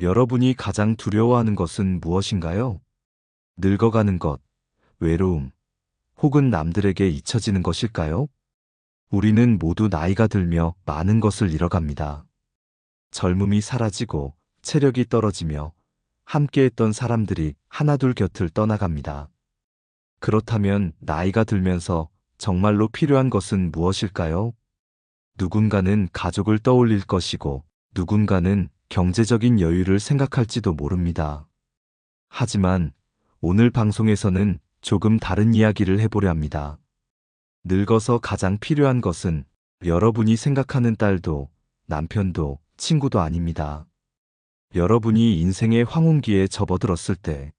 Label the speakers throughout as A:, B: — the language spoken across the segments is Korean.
A: 여러분이 가장 두려워하는 것은 무엇인가요? 늙어가는 것, 외로움, 혹은 남들에게 잊혀지는 것일까요? 우리는 모두 나이가 들며 많은 것을 잃어갑니다. 젊음이 사라지고 체력이 떨어지며 함께했던 사람들이 하나둘 곁을 떠나갑니다. 그렇다면 나이가 들면서 정말로 필요한 것은 무엇일까요? 누군가는 가족을 떠올릴 것이고 누군가는 경제적인 여유를 생각할지도 모릅니다. 하지만 오늘 방송에서는 조금 다른 이야기를 해보려 합니다. 늙어서 가장 필요한 것은 여러분이 생각하는 딸도 남편도 친구도 아닙니다. 여러분이 인생의 황혼기에 접어들었을 때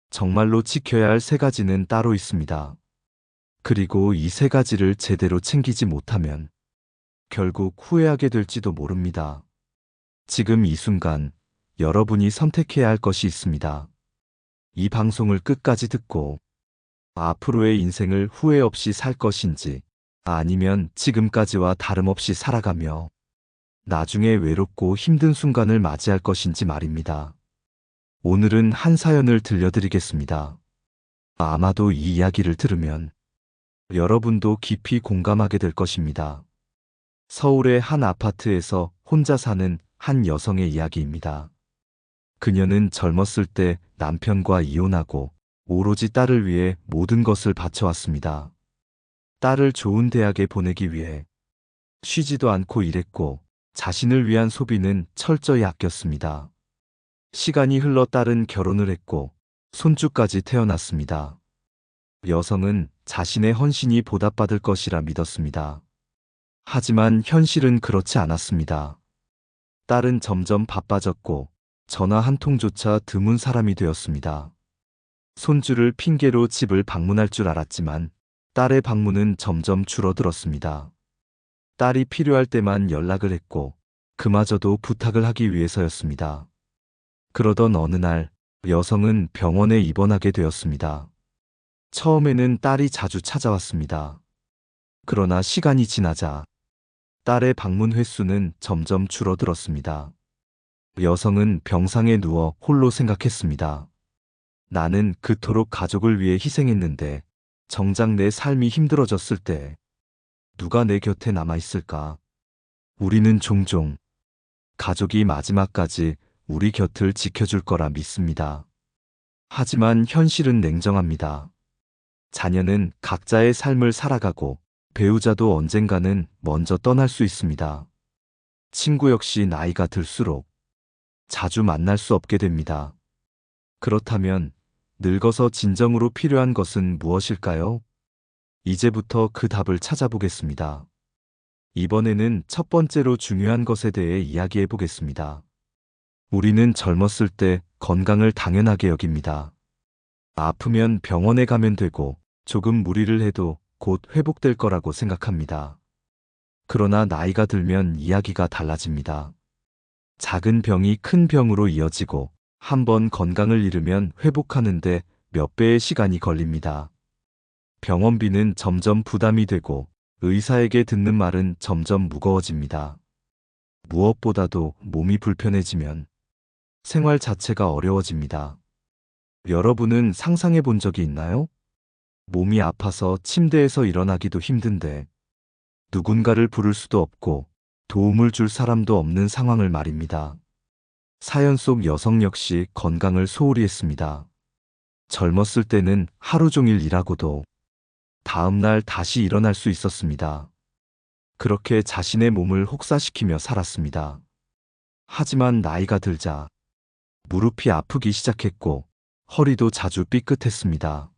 A: 정말로 지켜야 할 세 가지는 따로 있습니다. 그리고 이 세 가지를 제대로 챙기지 못하면 결국 후회하게 될지도 모릅니다. 지금 이 순간 여러분이 선택해야 할 것이 있습니다. 이 방송을 끝까지 듣고 앞으로의 인생을 후회 없이 살 것인지 아니면 지금까지와 다름없이 살아가며 나중에 외롭고 힘든 순간을 맞이할 것인지 말입니다. 오늘은 한 사연을 들려드리겠습니다. 아마도 이 이야기를 들으면 여러분도 깊이 공감하게 될 것입니다. 서울의 한 아파트에서 혼자 사는 한 여성의 이야기입니다. 그녀는 젊었을 때 남편과 이혼하고 오로지 딸을 위해 모든 것을 바쳐왔습니다. 딸을 좋은 대학에 보내기 위해 쉬지도 않고 일했고 자신을 위한 소비는 철저히 아꼈습니다. 시간이 흘러 딸은 결혼을 했고 손주까지 태어났습니다. 여성은 자신의 헌신이 보답받을 것이라 믿었습니다. 하지만 현실은 그렇지 않았습니다. 딸은 점점 바빠졌고 전화 한 통조차 드문 사람이 되었습니다. 손주를 핑계로 집을 방문할 줄 알았지만 딸의 방문은 점점 줄어들었습니다. 딸이 필요할 때만 연락을 했고 그마저도 부탁을 하기 위해서였습니다. 그러던 어느 날 여성은 병원에 입원하게 되었습니다. 처음에는 딸이 자주 찾아왔습니다. 그러나 시간이 지나자 딸의 방문 횟수는 점점 줄어들었습니다. 여성은 병상에 누워 홀로 생각했습니다. 나는 그토록 가족을 위해 희생했는데 정작 내 삶이 힘들어졌을 때 누가 내 곁에 남아 있을까? 우리는 종종 가족이 마지막까지 우리 곁을 지켜줄 거라 믿습니다. 하지만 현실은 냉정합니다. 자녀는 각자의 삶을 살아가고 배우자도 언젠가는 먼저 떠날 수 있습니다. 친구 역시 나이가 들수록 자주 만날 수 없게 됩니다. 그렇다면 늙어서 진정으로 필요한 것은 무엇일까요? 이제부터 그 답을 찾아보겠습니다. 이번에는 첫 번째로 중요한 것에 대해 이야기해 보겠습니다. 우리는 젊었을 때 건강을 당연하게 여깁니다. 아프면 병원에 가면 되고 조금 무리를 해도 곧 회복될 거라고 생각합니다. 그러나 나이가 들면 이야기가 달라집니다. 작은 병이 큰 병으로 이어지고 한번 건강을 잃으면 회복하는데 몇 배의 시간이 걸립니다. 병원비는 점점 부담이 되고 의사에게 듣는 말은 점점 무거워집니다. 무엇보다도 몸이 불편해지면 생활 자체가 어려워집니다. 여러분은 상상해 본 적이 있나요? 몸이 아파서 침대에서 일어나기도 힘든데 누군가를 부를 수도 없고 도움을 줄 사람도 없는 상황을 말입니다. 사연 속 여성 역시 건강을 소홀히 했습니다. 젊었을 때는 하루 종일 일하고도 다음 날 다시 일어날 수 있었습니다. 그렇게 자신의 몸을 혹사시키며 살았습니다. 하지만 나이가 들자 무릎이 아프기 시작했고 허리도 자주 삐끗했습니다.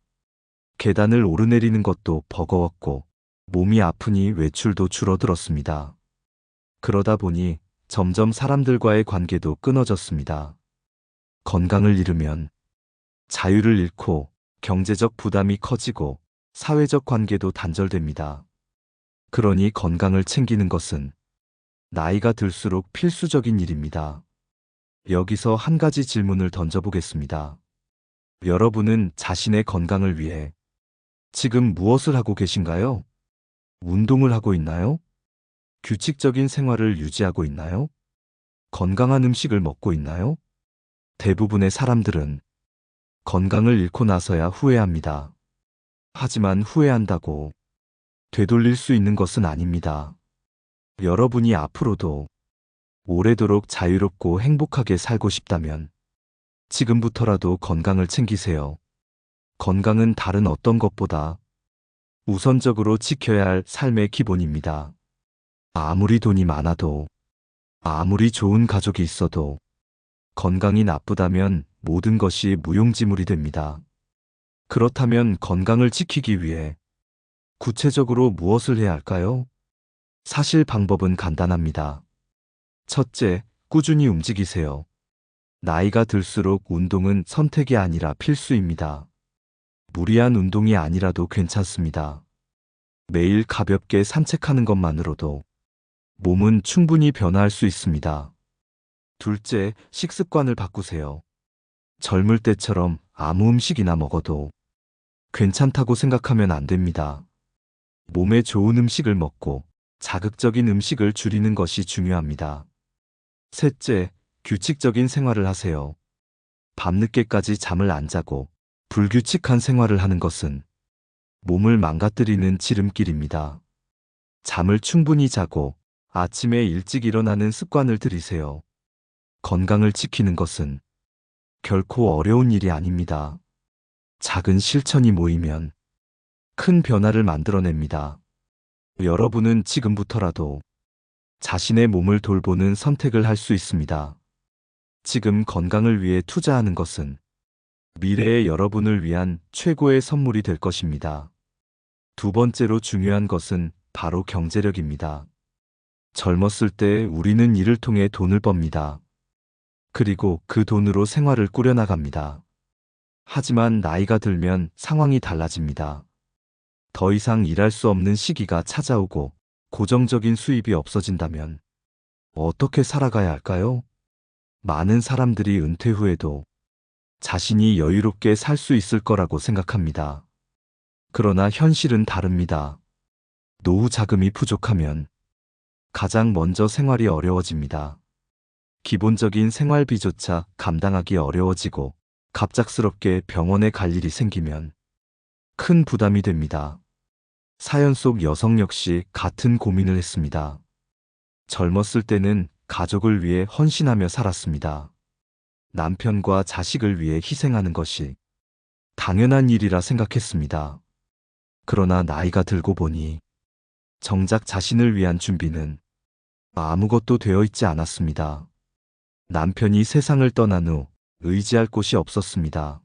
A: 계단을 오르내리는 것도 버거웠고 몸이 아프니 외출도 줄어들었습니다. 그러다 보니 점점 사람들과의 관계도 끊어졌습니다. 건강을 잃으면 자유를 잃고 경제적 부담이 커지고 사회적 관계도 단절됩니다. 그러니 건강을 챙기는 것은 나이가 들수록 필수적인 일입니다. 여기서 한 가지 질문을 던져보겠습니다. 여러분은 자신의 건강을 위해 지금 무엇을 하고 계신가요? 운동을 하고 있나요? 규칙적인 생활을 유지하고 있나요? 건강한 음식을 먹고 있나요? 대부분의 사람들은 건강을 잃고 나서야 후회합니다. 하지만 후회한다고 되돌릴 수 있는 것은 아닙니다. 여러분이 앞으로도 오래도록 자유롭고 행복하게 살고 싶다면 지금부터라도 건강을 챙기세요. 건강은 다른 어떤 것보다 우선적으로 지켜야 할 삶의 기본입니다. 아무리 돈이 많아도, 아무리 좋은 가족이 있어도 건강이 나쁘다면 모든 것이 무용지물이 됩니다. 그렇다면 건강을 지키기 위해 구체적으로 무엇을 해야 할까요? 사실 방법은 간단합니다. 첫째, 꾸준히 움직이세요. 나이가 들수록 운동은 선택이 아니라 필수입니다. 무리한 운동이 아니라도 괜찮습니다. 매일 가볍게 산책하는 것만으로도 몸은 충분히 변화할 수 있습니다. 둘째, 식습관을 바꾸세요. 젊을 때처럼 아무 음식이나 먹어도 괜찮다고 생각하면 안 됩니다. 몸에 좋은 음식을 먹고 자극적인 음식을 줄이는 것이 중요합니다. 셋째, 규칙적인 생활을 하세요. 밤늦게까지 잠을 안 자고 불규칙한 생활을 하는 것은 몸을 망가뜨리는 지름길입니다. 잠을 충분히 자고 아침에 일찍 일어나는 습관을 들이세요. 건강을 지키는 것은 결코 어려운 일이 아닙니다. 작은 실천이 모이면 큰 변화를 만들어냅니다. 여러분은 지금부터라도 자신의 몸을 돌보는 선택을 할 수 있습니다. 지금 건강을 위해 투자하는 것은 미래의 여러분을 위한 최고의 선물이 될 것입니다. 두 번째로 중요한 것은 바로 경제력입니다. 젊었을 때 우리는 일을 통해 돈을 법니다. 그리고 그 돈으로 생활을 꾸려나갑니다. 하지만 나이가 들면 상황이 달라집니다. 더 이상 일할 수 없는 시기가 찾아오고 고정적인 수입이 없어진다면 어떻게 살아가야 할까요? 많은 사람들이 은퇴 후에도 자신이 여유롭게 살 수 있을 거라고 생각합니다. 그러나 현실은 다릅니다. 노후 자금이 부족하면 가장 먼저 생활이 어려워집니다. 기본적인 생활비조차 감당하기 어려워지고 갑작스럽게 병원에 갈 일이 생기면 큰 부담이 됩니다. 사연 속 여성 역시 같은 고민을 했습니다. 젊었을 때는 가족을 위해 헌신하며 살았습니다. 남편과 자식을 위해 희생하는 것이 당연한 일이라 생각했습니다. 그러나 나이가 들고 보니 정작 자신을 위한 준비는 아무것도 되어 있지 않았습니다. 남편이 세상을 떠난 후 의지할 곳이 없었습니다.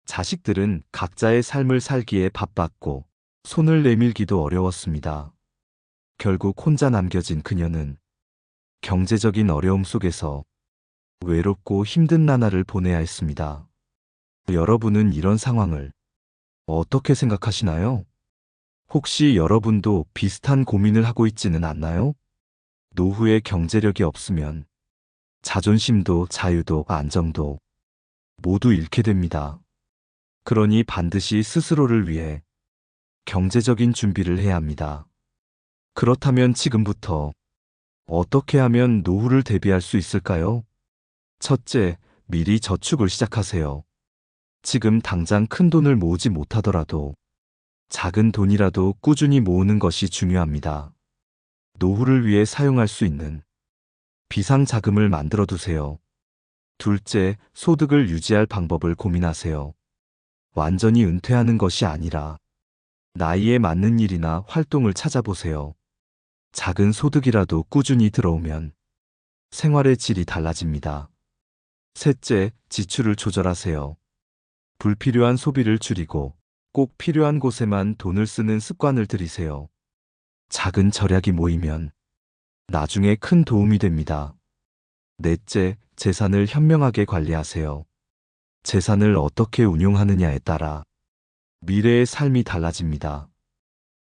A: 자식들은 각자의 삶을 살기에 바빴고 손을 내밀기도 어려웠습니다. 결국 혼자 남겨진 그녀는 경제적인 어려움 속에서 외롭고 힘든 나날을 보내야 했습니다. 여러분은 이런 상황을 어떻게 생각하시나요? 혹시 여러분도 비슷한 고민을 하고 있지는 않나요? 노후에 경제력이 없으면 자존심도 자유도 안정도 모두 잃게 됩니다. 그러니 반드시 스스로를 위해 경제적인 준비를 해야 합니다. 그렇다면 지금부터 어떻게 하면 노후를 대비할 수 있을까요? 첫째, 미리 저축을 시작하세요. 지금 당장 큰 돈을 모으지 못하더라도 작은 돈이라도 꾸준히 모으는 것이 중요합니다. 노후를 위해 사용할 수 있는 비상자금을 만들어 두세요. 둘째, 소득을 유지할 방법을 고민하세요. 완전히 은퇴하는 것이 아니라 나이에 맞는 일이나 활동을 찾아보세요. 작은 소득이라도 꾸준히 들어오면 생활의 질이 달라집니다. 셋째, 지출을 조절하세요. 불필요한 소비를 줄이고 꼭 필요한 곳에만 돈을 쓰는 습관을 들이세요. 작은 절약이 모이면 나중에 큰 도움이 됩니다. 넷째, 재산을 현명하게 관리하세요. 재산을 어떻게 운용하느냐에 따라 미래의 삶이 달라집니다.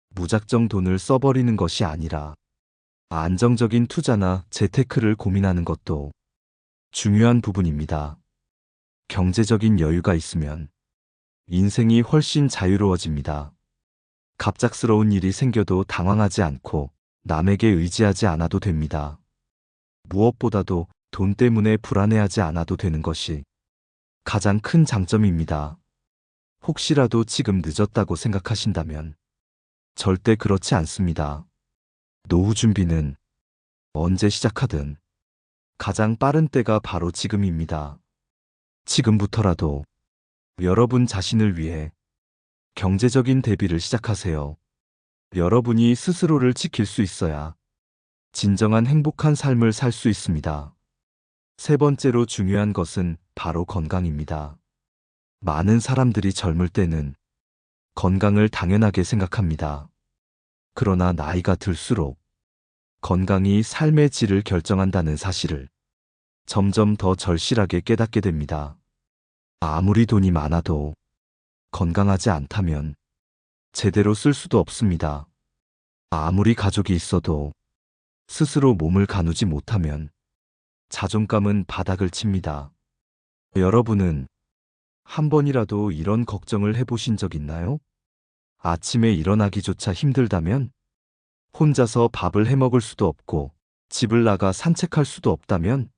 A: 무작정 돈을 써버리는 것이 아니라 안정적인 투자나 재테크를 고민하는 것도 중요한 부분입니다. 경제적인 여유가 있으면 인생이 훨씬 자유로워집니다. 갑작스러운 일이 생겨도 당황하지 않고 남에게 의지하지 않아도 됩니다. 무엇보다도 돈 때문에 불안해하지 않아도 되는 것이 가장 큰 장점입니다. 혹시라도 지금 늦었다고 생각하신다면 절대 그렇지 않습니다. 노후 준비는 언제 시작하든 가장 빠른 때가 바로 지금입니다. 지금부터라도 여러분 자신을 위해 경제적인 대비를 시작하세요. 여러분이 스스로를 지킬 수 있어야 진정한 행복한 삶을 살 수 있습니다. 세 번째로 중요한 것은 바로 건강입니다. 많은 사람들이 젊을 때는 건강을 당연하게 생각합니다. 그러나 나이가 들수록 건강이 삶의 질을 결정한다는 사실을 점점 더 절실하게 깨닫게 됩니다. 아무리 돈이 많아도 건강하지 않다면 제대로 쓸 수도 없습니다. 아무리 가족이 있어도 스스로 몸을 가누지 못하면 자존감은 바닥을 칩니다. 여러분은 한 번이라도 이런 걱정을 해보신 적 있나요? 아침에 일어나기조차 힘들다면, 혼자서 밥을 해 먹을 수도 없고 집을 나가 산책할 수도 없다면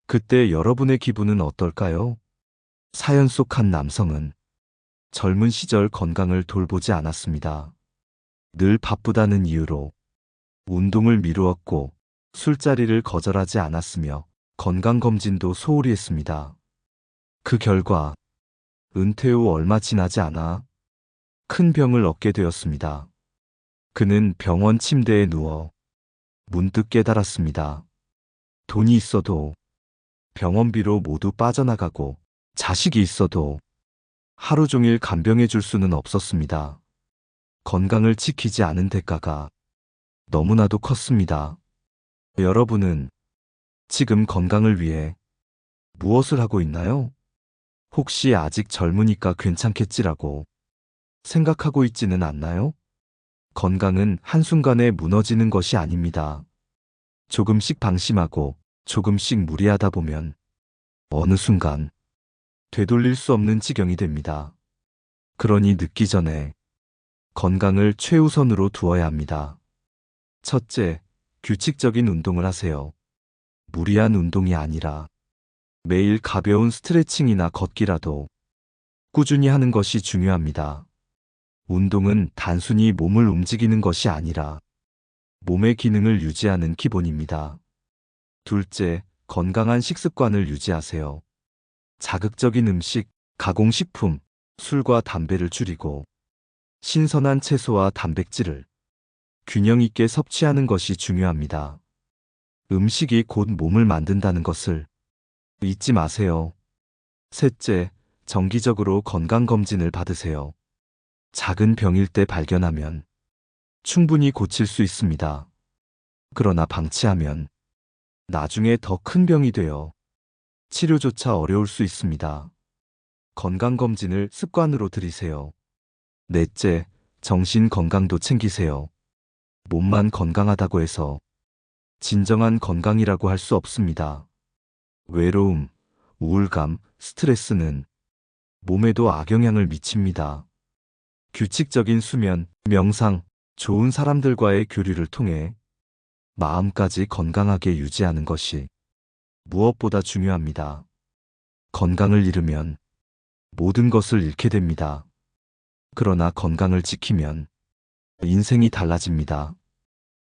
A: 그때 여러분의 기분은 어떨까요? 사연 속 한 남성은 젊은 시절 건강을 돌보지 않았습니다. 늘 바쁘다는 이유로 운동을 미루었고 술자리를 거절하지 않았으며 건강검진도 소홀히 했습니다. 그 결과 은퇴 후 얼마 지나지 않아 큰 병을 얻게 되었습니다. 그는 병원 침대에 누워 문득 깨달았습니다. 돈이 있어도 병원비로 모두 빠져나가고 자식이 있어도 하루 종일 간병해 줄 수는 없었습니다. 건강을 지키지 않은 대가가 너무나도 컸습니다. 여러분은 지금 건강을 위해 무엇을 하고 있나요? 혹시 아직 젊으니까 괜찮겠지라고 생각하고 있지는 않나요? 건강은 한순간에 무너지는 것이 아닙니다. 조금씩 방심하고 조금씩 무리하다 보면 어느 순간 되돌릴 수 없는 지경이 됩니다. 그러니 늦기 전에 건강을 최우선으로 두어야 합니다. 첫째, 규칙적인 운동을 하세요. 무리한 운동이 아니라 매일 가벼운 스트레칭이나 걷기라도 꾸준히 하는 것이 중요합니다. 운동은 단순히 몸을 움직이는 것이 아니라 몸의 기능을 유지하는 기본입니다. 둘째, 건강한 식습관을 유지하세요. 자극적인 음식, 가공식품, 술과 담배를 줄이고 신선한 채소와 단백질을 균형 있게 섭취하는 것이 중요합니다. 음식이 곧 몸을 만든다는 것을 잊지 마세요. 셋째, 정기적으로 건강검진을 받으세요. 작은 병일 때 발견하면 충분히 고칠 수 있습니다. 그러나 방치하면 나중에 더 큰 병이 되어 치료조차 어려울 수 있습니다. 건강검진을 습관으로 들이세요. 넷째, 정신 건강도 챙기세요. 몸만 건강하다고 해서 진정한 건강이라고 할 수 없습니다. 외로움, 우울감, 스트레스는 몸에도 악영향을 미칩니다. 규칙적인 수면, 명상, 좋은 사람들과의 교류를 통해 마음까지 건강하게 유지하는 것이 무엇보다 중요합니다. 건강을 잃으면 모든 것을 잃게 됩니다. 그러나 건강을 지키면 인생이 달라집니다.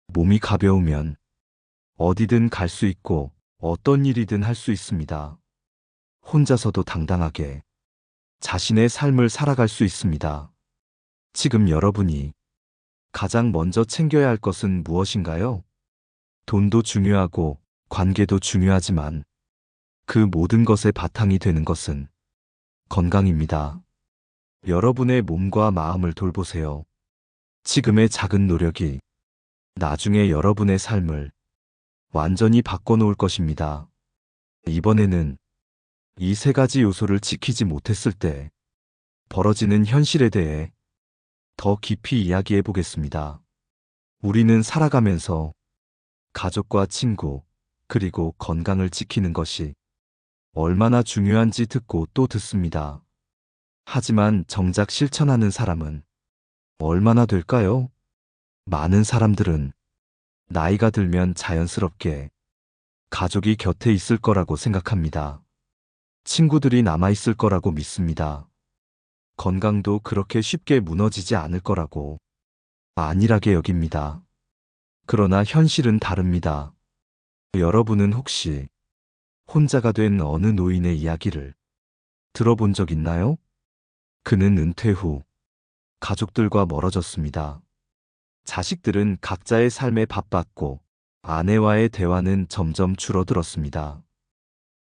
A: 몸이 가벼우면 어디든 갈 수 있고 어떤 일이든 할 수 있습니다. 혼자서도 당당하게 자신의 삶을 살아갈 수 있습니다. 지금 여러분이 가장 먼저 챙겨야 할 것은 무엇인가요? 돈도 중요하고 관계도 중요하지만 그 모든 것의 바탕이 되는 것은 건강입니다. 여러분의 몸과 마음을 돌보세요. 지금의 작은 노력이 나중에 여러분의 삶을 완전히 바꿔놓을 것입니다. 이번에는 이 세 가지 요소를 지키지 못했을 때 벌어지는 현실에 대해 더 깊이 이야기해 보겠습니다. 우리는 살아가면서 가족과 친구, 그리고 건강을 지키는 것이 얼마나 중요한지 듣고 또 듣습니다. 하지만 정작 실천하는 사람은 얼마나 될까요? 많은 사람들은 나이가 들면 자연스럽게 가족이 곁에 있을 거라고 생각합니다. 친구들이 남아있을 거라고 믿습니다. 건강도 그렇게 쉽게 무너지지 않을 거라고 안일하게 여깁니다. 그러나 현실은 다릅니다. 여러분은 혹시 혼자가 된 어느 노인의 이야기를 들어본 적 있나요? 그는 은퇴 후 가족들과 멀어졌습니다. 자식들은 각자의 삶에 바빴고 아내와의 대화는 점점 줄어들었습니다.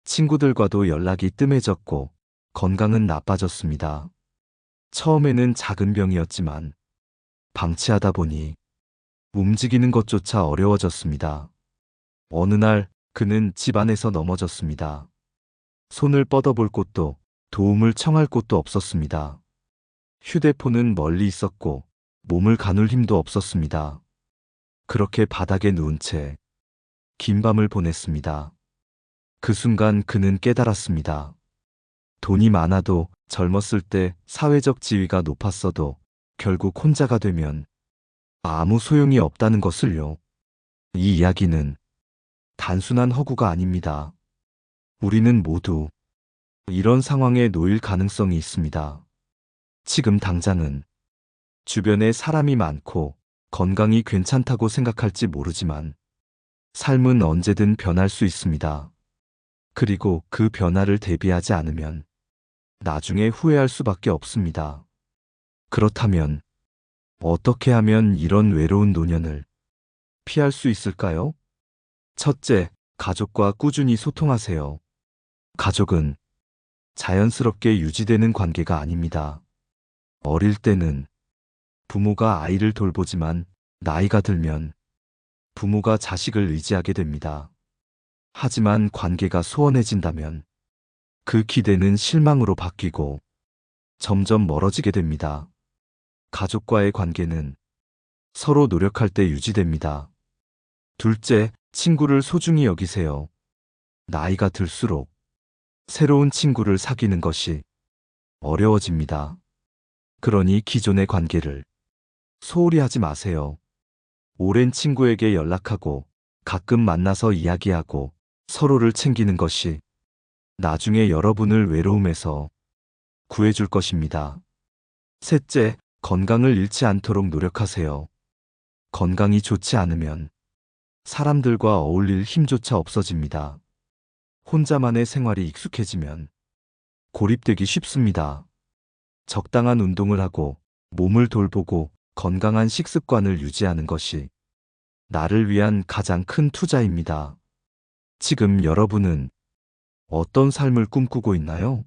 A: 친구들과도 연락이 뜸해졌고 건강은 나빠졌습니다. 처음에는 작은 병이었지만 방치하다 보니 움직이는 것조차 어려워졌습니다. 어느 날 그는 집안에서 넘어졌습니다. 손을 뻗어볼 곳도 도움을 청할 곳도 없었습니다. 휴대폰은 멀리 있었고 몸을 가눌 힘도 없었습니다. 그렇게 바닥에 누운 채 긴 밤을 보냈습니다. 그 순간 그는 깨달았습니다. 돈이 많아도 젊었을 때 사회적 지위가 높았어도 결국 혼자가 되면 아무 소용이 없다는 것을요. 이 이야기는 단순한 허구가 아닙니다. 우리는 모두 이런 상황에 놓일 가능성이 있습니다. 지금 당장은 주변에 사람이 많고 건강이 괜찮다고 생각할지 모르지만 삶은 언제든 변할 수 있습니다. 그리고 그 변화를 대비하지 않으면 나중에 후회할 수밖에 없습니다. 그렇다면 어떻게 하면 이런 외로운 노년을 피할 수 있을까요? 첫째, 가족과 꾸준히 소통하세요. 가족은 자연스럽게 유지되는 관계가 아닙니다. 어릴 때는 부모가 아이를 돌보지만 나이가 들면 부모가 자식을 의지하게 됩니다. 하지만 관계가 소원해진다면 그 기대는 실망으로 바뀌고 점점 멀어지게 됩니다. 가족과의 관계는 서로 노력할 때 유지됩니다. 둘째, 친구를 소중히 여기세요. 나이가 들수록 새로운 친구를 사귀는 것이 어려워집니다. 그러니 기존의 관계를 소홀히 하지 마세요. 오랜 친구에게 연락하고 가끔 만나서 이야기하고 서로를 챙기는 것이 나중에 여러분을 외로움에서 구해줄 것입니다. 셋째, 건강을 잃지 않도록 노력하세요. 건강이 좋지 않으면 사람들과 어울릴 힘조차 없어집니다. 혼자만의 생활이 익숙해지면 고립되기 쉽습니다. 적당한 운동을 하고 몸을 돌보고 건강한 식습관을 유지하는 것이 나를 위한 가장 큰 투자입니다. 지금 여러분은 어떤 삶을 꿈꾸고 있나요?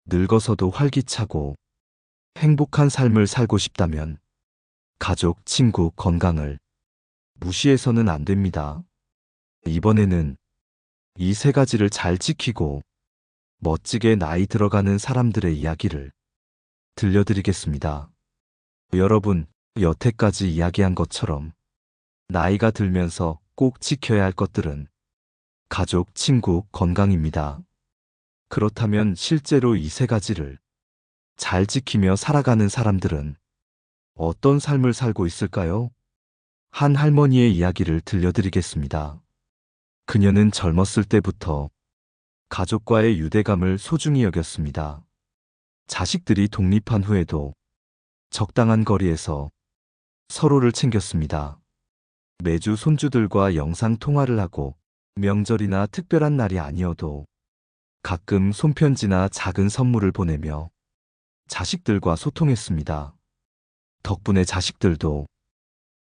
A: 늙어서도 활기차고 행복한 삶을 살고 싶다면 가족, 친구, 건강을 무시해서는 안 됩니다. 이번에는 이 세 가지를 잘 지키고 멋지게 나이 들어가는 사람들의 이야기를 들려드리겠습니다. 여러분, 여태까지 이야기한 것처럼 나이가 들면서 꼭 지켜야 할 것들은 가족, 친구, 건강입니다. 그렇다면 실제로 이 세 가지를 잘 지키며 살아가는 사람들은 어떤 삶을 살고 있을까요? 한 할머니의 이야기를 들려드리겠습니다. 그녀는 젊었을 때부터 가족과의 유대감을 소중히 여겼습니다. 자식들이 독립한 후에도 적당한 거리에서 서로를 챙겼습니다. 매주 손주들과 영상 통화를 하고 명절이나 특별한 날이 아니어도 가끔 손편지나 작은 선물을 보내며 자식들과 소통했습니다. 덕분에 자식들도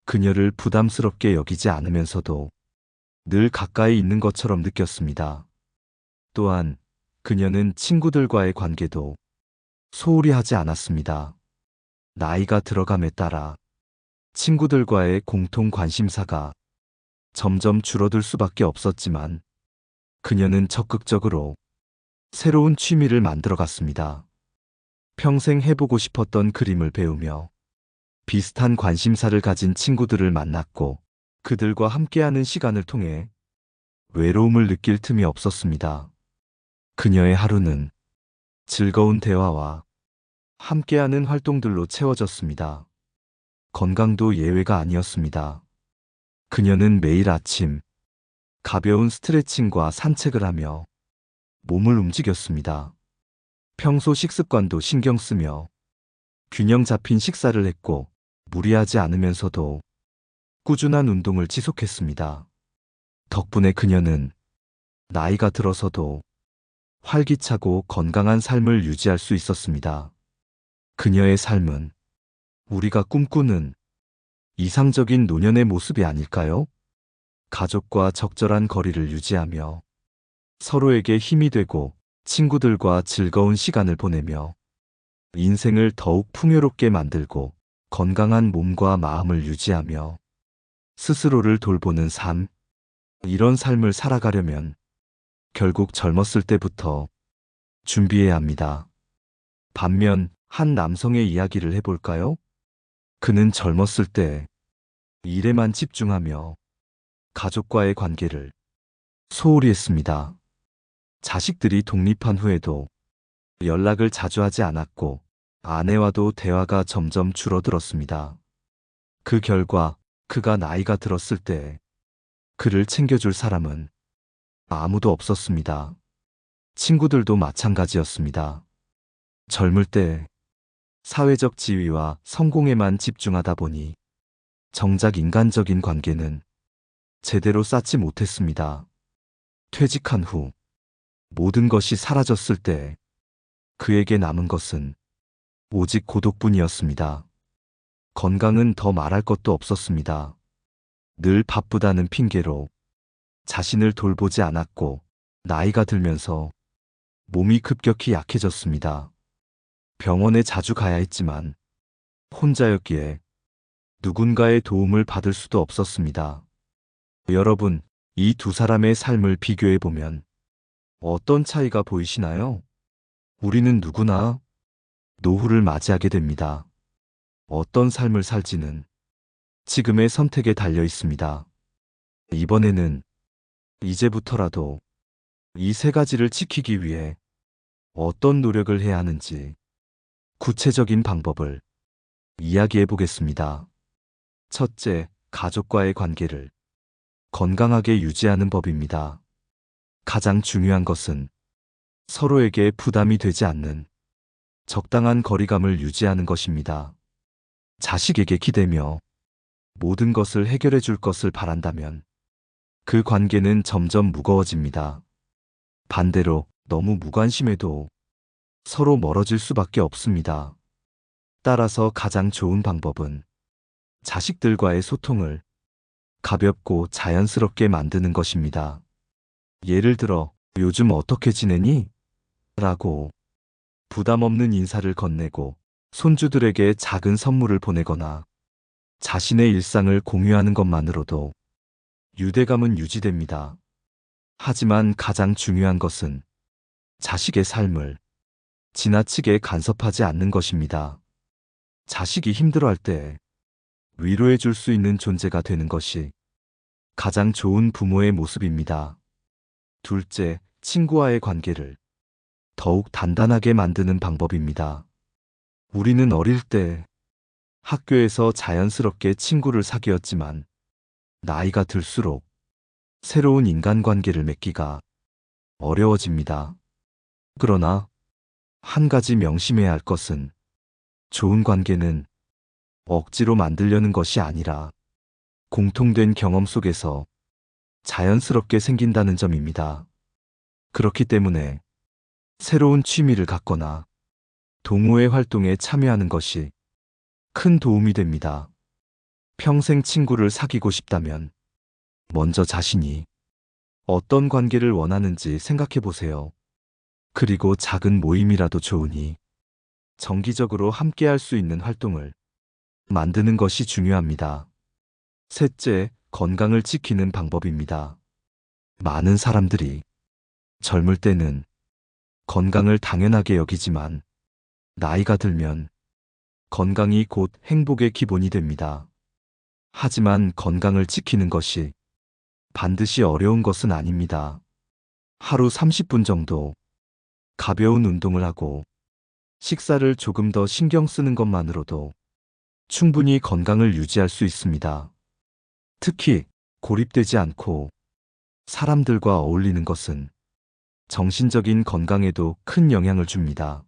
A: 그녀를 부담스럽게 여기지 않으면서도 늘 가까이 있는 것처럼 느꼈습니다. 또한 그녀는 친구들과의 관계도 소홀히 하지 않았습니다. 나이가 들어감에 따라 친구들과의 공통 관심사가 점점 줄어들 수밖에 없었지만 그녀는 적극적으로 새로운 취미를 만들어 갔습니다. 평생 해보고 싶었던 그림을 배우며 비슷한 관심사를 가진 친구들을 만났고 그들과 함께하는 시간을 통해 외로움을 느낄 틈이 없었습니다. 그녀의 하루는 즐거운 대화와 함께하는 활동들로 채워졌습니다. 건강도 예외가 아니었습니다. 그녀는 매일 아침 가벼운 스트레칭과 산책을 하며 몸을 움직였습니다. 평소 식습관도 신경 쓰며 균형 잡힌 식사를 했고 무리하지 않으면서도 꾸준한 운동을 지속했습니다. 덕분에 그녀는 나이가 들어서도 활기차고 건강한 삶을 유지할 수 있었습니다. 그녀의 삶은 우리가 꿈꾸는 이상적인 노년의 모습이 아닐까요? 가족과 적절한 거리를 유지하며 서로에게 힘이 되고 친구들과 즐거운 시간을 보내며 인생을 더욱 풍요롭게 만들고 건강한 몸과 마음을 유지하며 스스로를 돌보는 삶, 이런 삶을 살아가려면 결국 젊었을 때부터 준비해야 합니다. 반면 한 남성의 이야기를 해볼까요? 그는 젊었을 때 일에만 집중하며 가족과의 관계를 소홀히 했습니다. 자식들이 독립한 후에도 연락을 자주 하지 않았고 아내와도 대화가 점점 줄어들었습니다. 그 결과 그가 나이가 들었을 때 그를 챙겨줄 사람은 아무도 없었습니다. 친구들도 마찬가지였습니다. 젊을 때 사회적 지위와 성공에만 집중하다 보니 정작 인간적인 관계는 제대로 쌓지 못했습니다. 퇴직한 후 모든 것이 사라졌을 때 그에게 남은 것은 오직 고독뿐이었습니다. 건강은 더 말할 것도 없었습니다. 늘 바쁘다는 핑계로 자신을 돌보지 않았고 나이가 들면서 몸이 급격히 약해졌습니다. 병원에 자주 가야 했지만 혼자였기에 누군가의 도움을 받을 수도 없었습니다. 여러분, 이 두 사람의 삶을 비교해 보면 어떤 차이가 보이시나요? 우리는 누구나 노후를 맞이하게 됩니다. 어떤 삶을 살지는 지금의 선택에 달려 있습니다. 이번에는 이제부터라도 이 세 가지를 지키기 위해 어떤 노력을 해야 하는지 구체적인 방법을 이야기해 보겠습니다. 첫째, 가족과의 관계를 건강하게 유지하는 법입니다. 가장 중요한 것은 서로에게 부담이 되지 않는 적당한 거리감을 유지하는 것입니다. 자식에게 기대며 모든 것을 해결해 줄 것을 바란다면 그 관계는 점점 무거워집니다. 반대로 너무 무관심해도 서로 멀어질 수밖에 없습니다. 따라서 가장 좋은 방법은 자식들과의 소통을 가볍고 자연스럽게 만드는 것입니다. 예를 들어, 요즘 어떻게 지내니? 라고 부담 없는 인사를 건네고 손주들에게 작은 선물을 보내거나 자신의 일상을 공유하는 것만으로도 유대감은 유지됩니다. 하지만 가장 중요한 것은 자식의 삶을 지나치게 간섭하지 않는 것입니다. 자식이 힘들어할 때 위로해 줄 수 있는 존재가 되는 것이 가장 좋은 부모의 모습입니다. 둘째, 친구와의 관계를 더욱 단단하게 만드는 방법입니다. 우리는 어릴 때 학교에서 자연스럽게 친구를 사귀었지만 나이가 들수록 새로운 인간관계를 맺기가 어려워집니다. 그러나 한 가지 명심해야 할 것은 좋은 관계는 억지로 만들려는 것이 아니라 공통된 경험 속에서 자연스럽게 생긴다는 점입니다. 그렇기 때문에 새로운 취미를 갖거나 동호회 활동에 참여하는 것이 큰 도움이 됩니다. 평생 친구를 사귀고 싶다면 먼저 자신이 어떤 관계를 원하는지 생각해 보세요. 그리고 작은 모임이라도 좋으니 정기적으로 함께 할 수 있는 활동을 만드는 것이 중요합니다. 셋째, 건강을 지키는 방법입니다. 많은 사람들이 젊을 때는 건강을 당연하게 여기지만 나이가 들면 건강이 곧 행복의 기본이 됩니다. 하지만 건강을 지키는 것이 반드시 어려운 것은 아닙니다. 하루 30분 정도 가벼운 운동을 하고 식사를 조금 더 신경 쓰는 것만으로도 충분히 건강을 유지할 수 있습니다. 특히 고립되지 않고 사람들과 어울리는 것은 정신적인 건강에도 큰 영향을 줍니다.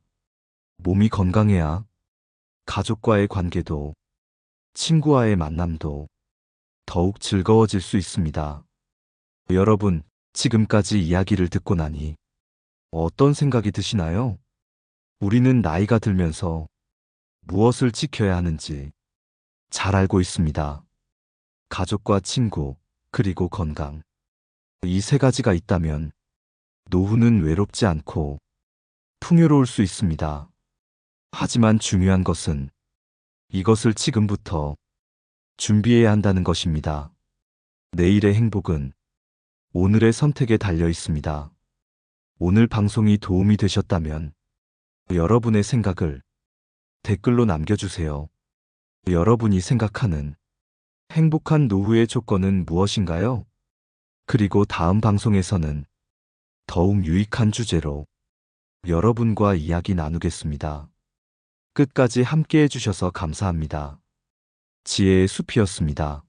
A: 몸이 건강해야 가족과의 관계도, 친구와의 만남도 더욱 즐거워질 수 있습니다. 여러분, 지금까지 이야기를 듣고 나니 어떤 생각이 드시나요? 우리는 나이가 들면서 무엇을 지켜야 하는지 잘 알고 있습니다. 가족과 친구, 그리고 건강. 이 세 가지가 있다면 노후는 외롭지 않고 풍요로울 수 있습니다. 하지만 중요한 것은 이것을 지금부터 준비해야 한다는 것입니다. 내일의 행복은 오늘의 선택에 달려 있습니다. 오늘 방송이 도움이 되셨다면 여러분의 생각을 댓글로 남겨주세요. 여러분이 생각하는 행복한 노후의 조건은 무엇인가요? 그리고 다음 방송에서는 더욱 유익한 주제로 여러분과 이야기 나누겠습니다. 끝까지 함께 해주셔서 감사합니다. 지혜의 숲이었습니다.